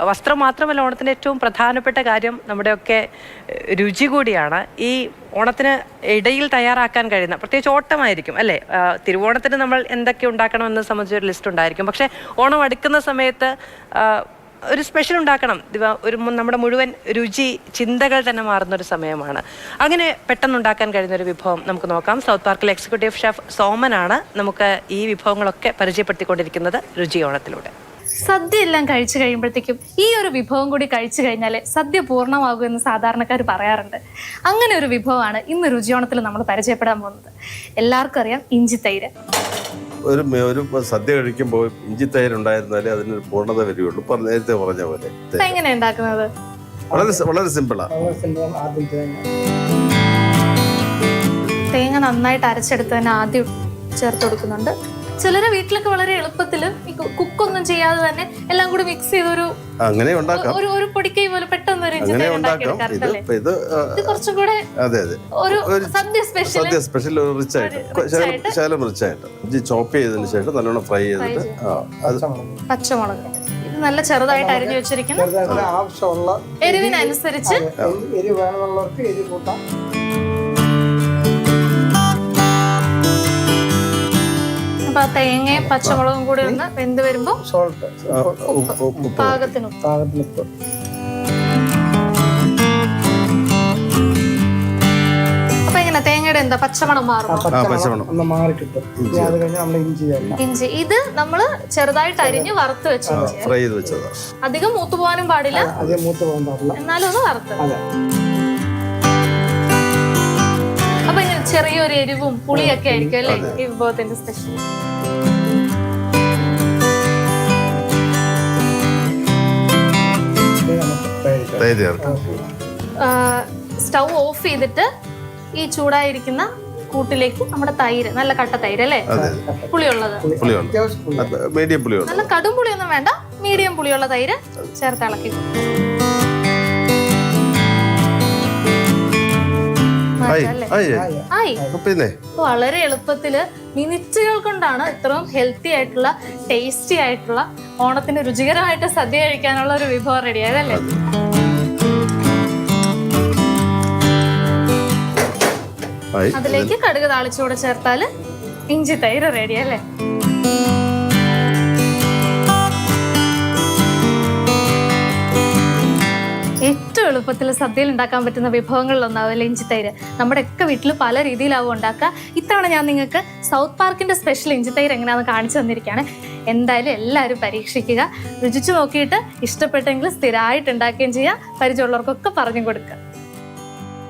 വസ്ത്രം മാത്രമല്ല, ഓണത്തിൻ്റെ ഏറ്റവും പ്രധാനപ്പെട്ട കാര്യം നമ്മുടെയൊക്കെ രുചി കൂടിയാണ്. ഈ ഓണത്തിന് ഇടയിൽ തയ്യാറാക്കാൻ കഴിയുന്ന, പ്രത്യേകിച്ച് ഓട്ടമായിരിക്കും അല്ലേ, തിരുവോണത്തിന് നമ്മൾ എന്തൊക്കെ ഉണ്ടാക്കണമെന്ന് സംബന്ധിച്ചൊരു ലിസ്റ്റ് ഉണ്ടായിരിക്കും. പക്ഷേ ഓണം അടുക്കുന്ന സമയത്ത് ഒരു സ്പെഷ്യൽ ഉണ്ടാക്കണം. നമ്മുടെ മുഴുവൻ രുചി ചിന്തകൾ തന്നെ മാറുന്നൊരു സമയമാണ്. അങ്ങനെ പെട്ടെന്നുണ്ടാക്കാൻ കഴിയുന്നൊരു വിഭവം നമുക്ക് നോക്കാം. സൗത്ത് പാർക്കിലെ എക്സിക്യൂട്ടീവ് ഷെഫ് സോമനാണ് നമുക്ക് ഈ വിഭവങ്ങളൊക്കെ പരിചയപ്പെടുത്തിക്കൊണ്ടിരിക്കുന്നത് രുചി ഓണത്തിലൂടെ. സദ്യ എല്ലാം കഴിച്ചു കഴിയുമ്പോഴത്തേക്കും ഈ ഒരു വിഭവം കൂടി കഴിച്ചു കഴിഞ്ഞാൽ സദ്യ പൂർണ്ണമാകും എന്ന് സാധാരണക്കാർ പറയാറുണ്ട്. അങ്ങനെ ഒരു വിഭവമാണ് ഇന്ന് രുചിയോണത്തിൽ നമ്മൾ പരിചയപ്പെടാൻ പോകുന്നത്. എല്ലാവർക്കും അറിയാം ഇഞ്ചിത്തൈര്. ഒരു സദ്യ കഴിക്കുമ്പോൾ ഇഞ്ചിത്തൈര് ഉണ്ടായിരുന്നാലേ അതിനൊരു പൂർണ്ണത വരികയുള്ളൂ. നേരത്തെ പറഞ്ഞ പോലെ എങ്ങനെയാ ഉണ്ടാക്കുന്നത്? വളരെ സിമ്പിളാണ്. തേങ്ങ നന്നായിട്ട് അരച്ചെടുത്ത് തന്നെ ആദ്യം ചേർത്ത് കൊടുക്കുന്നുണ്ട്. ചിലരെ വീട്ടിലൊക്കെ വളരെ എളുപ്പത്തിൽ കുക്കൊന്നും ചെയ്യാതെ തന്നെ എല്ലാം കൂടി മിക്സ് ചെയ്ത് ഒരു പൊടിക്കൈ പോലെ പെട്ടെന്ന് കുറച്ചും കൂടെ ഒരു സദ്യ സ്പെഷ്യൽ ചോപ്പ് ചെയ്തതിന് ശേഷം നല്ലോണം ഫ്രൈ ചെയ്തിട്ട് പച്ചമുളക് ഇത് നല്ല ചെറുതായിട്ട് അരിഞ്ഞു വെച്ചിരിക്കുന്നു. എരിവിനനുസരിച്ച് അപ്പൊ തേങ്ങയും പച്ചമുളകും കൂടി ഒന്ന് വെന്ത് വരുമ്പോ പാകത്തിന് അപ്പൊ എങ്ങനെ തേങ്ങയുടെ എന്താ പച്ചമണം മാറും? ഇഞ്ചി ഇത് നമ്മള് ചെറുതായിട്ട് അരിഞ്ഞ് വറുത്ത് വെച്ചു. അധികം മൂത്തു പോകാനും പാടില്ല, എന്നാലും ഒന്ന് വറുത്ത്. അപ്പൊ ഇങ്ങനെ ചെറിയൊരു എരിവും പുളിയൊക്കെ ആയിരിക്കും അല്ലേ ഈ വിഭവത്തിന്റെ സ്പെഷ്യൽ. സ്റ്റൗ ഓഫ് ചെയ്തിട്ട് ഈ ചൂടായിരിക്കുന്ന കൂട്ടിലേക്ക് നമ്മുടെ തൈര്, നല്ല കട്ട തൈര് അല്ലേ, പുളിയുള്ളത്, നല്ല കടും പുളിയൊന്നും വേണ്ട, മീഡിയം പുളിയുള്ള തൈര് ചേർത്ത് ഇളക്കി. വളരെ എളുപ്പത്തില് മിനിറ്റുകൾ കൊണ്ടാണ് ഇത്രയും ഹെൽത്തി ആയിട്ടുള്ള ടേസ്റ്റി ആയിട്ടുള്ള ഓണത്തിന് രുചികരമായിട്ട് സദ്യ കഴിക്കാനുള്ള ഒരു വിഭവം റെഡിയായതല്ലേ? അതിലേക്ക് കടുക് താളിച്ചുകൂടെ ചേർത്താല് ഇഞ്ചി തൈര് റെഡിയല്ലേ? ഏറ്റവും എളുപ്പത്തിൽ സദ്യയിൽ ഉണ്ടാക്കാൻ പറ്റുന്ന വിഭവങ്ങളിലൊന്നാവില്ല ഇഞ്ചിത്തൈര്. നമ്മുടെ ഒക്കെ വീട്ടിൽ പല രീതിയിലാവും ഉണ്ടാക്കുക. ഇത്തവണ ഞാൻ നിങ്ങൾക്ക് സൗത്ത് പാർക്കിന്റെ സ്പെഷ്യൽ ഇഞ്ചിത്തൈര് എങ്ങനെയാണെന്ന് കാണിച്ചു തന്നിരിക്കുകയാണ്. എന്തായാലും എല്ലാവരും പരീക്ഷിക്കുക, രുചിച്ചു നോക്കിയിട്ട് ഇഷ്ടപ്പെട്ടെങ്കിൽ സ്ഥിരമായിട്ട് ഉണ്ടാക്കുകയും ചെയ്യുക, പരിചയമുള്ളവർക്കൊക്കെ പറഞ്ഞു കൊടുക്കുക.